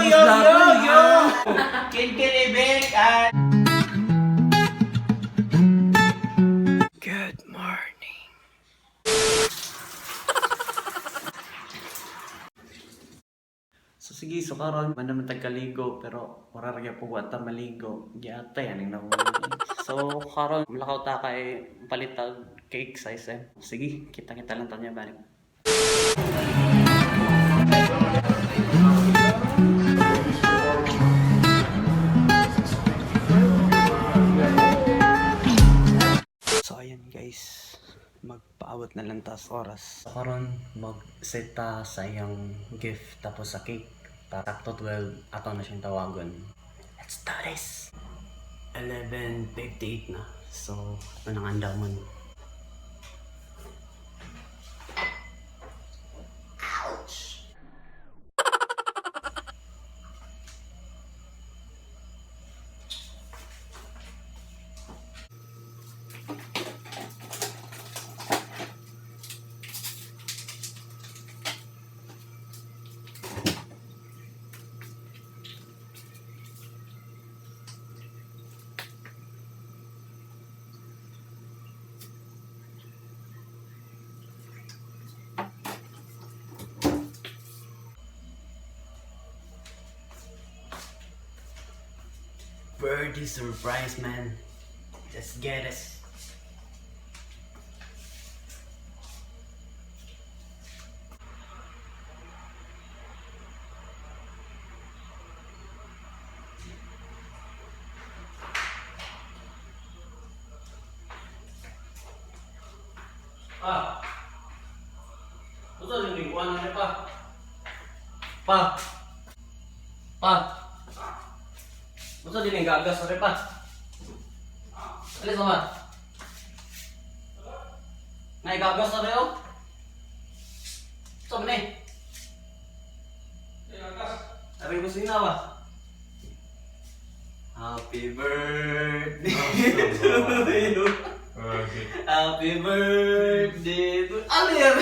yo, yo, yo! Kinkinibik at... Good morning. So sige, so karon man naman tagkaligo pero ora ra po wata maligo. Giyata yan ang so karon malakaw ta kay palitag cake size eh. Sige, kita-kita lang tanya balik. So ayan guys, magpaabot na lang tas oras. So, karon mag-set ta sa iyang gift tapos sa cake. Takto 12 ato na siyang tawagon. Let's do this! 11:58 na. So, ito nang andaman. Ouch! Birthday surprise, man. Just get it. Pa. Ano yung lingkuan na pa? Pa. Pa. Gusto din yung gagas na rin pa. Alis naman. May gagas na rin o? Gusto mo na eh? Aring gusto na ba? Happy birthday to you. Happy birthday to... Ano yan?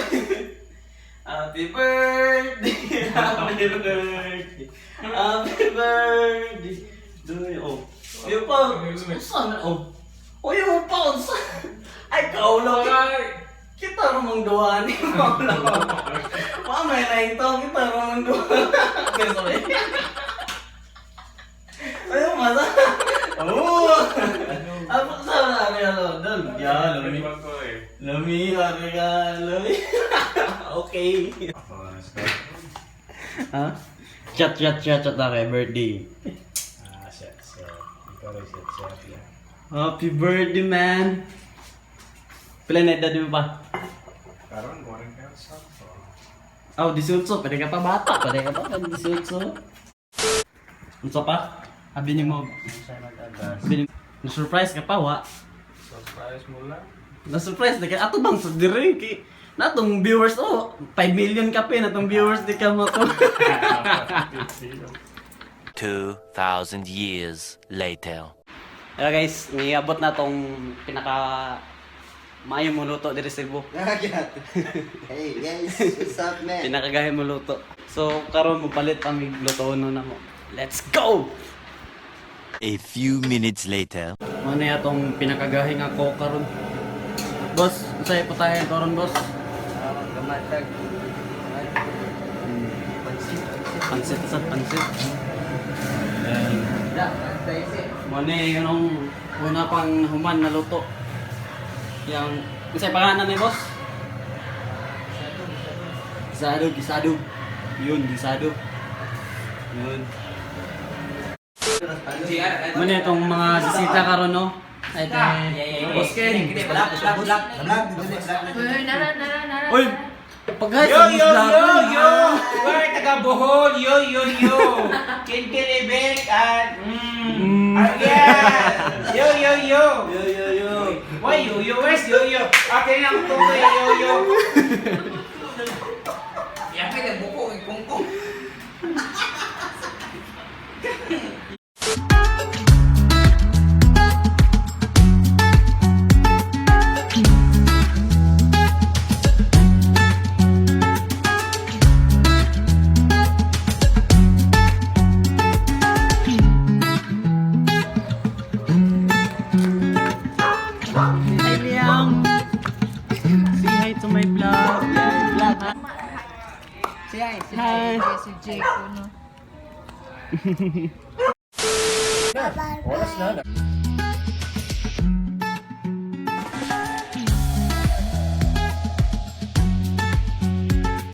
Happy birthday. Happy birthday. Happy birthday. Oh, yung pa, saan? Oh, yung pa, saan? Ay, kaulang kita rumang duwa ni Paulo. Mamay na ito, kita rumang duwa. Okay, sorry. Ayun, masa? Oo! Apa saan na regalo? Doon, yan, lami, regalo. Okay. Ha? Chat na kay birthday. Happy birthday, man! Pila na edad mo pa? Karon, goreng kayo sa Oh, 18. Pwede ka pa bata. Pwede ka pa 18. Ano pa? Sabi niyo mo. Na-surprise ka pa, wa? surprise mo lang. Na-surprise na ka. Ato bang sa diri? Natong viewers, 5 million ka pa. Natong viewers, di ka mo to. 2,000 years later. Kaya guys, niabot na tong pinaka maayo mo luto diri sa Cebu. Hey guys, what's up man? Pinakagahe mo luto. So karon mo palit ang luto na mo. Let's go. A few minutes later. Ano ya tong pinakagahe nga ko karon? Boss, unsay patayan karon, boss? Gamatag. Pansit sa pansit. Da, tayo Mone yung una pang human na luto. Yang unsay pangalan ni boss? Gisado. Yun, gisado. Yun. Mone itong mga bisita karon no. Ay, boss Ken. Uy, paghay Yo, yo, yo, yo! We're taga Bohol! Yo, yo, yo! Kinkinibik at... Yeah! Yo, yo, yo! Why yo, yo? Where's yo, yo? Okay na ako tuloy, yo, yo! Yan ka yung buko, ikungkong. Hi, Liam! Say hi to my vlog. Vlog, ha? Hi! Si Jake, no? Oras na.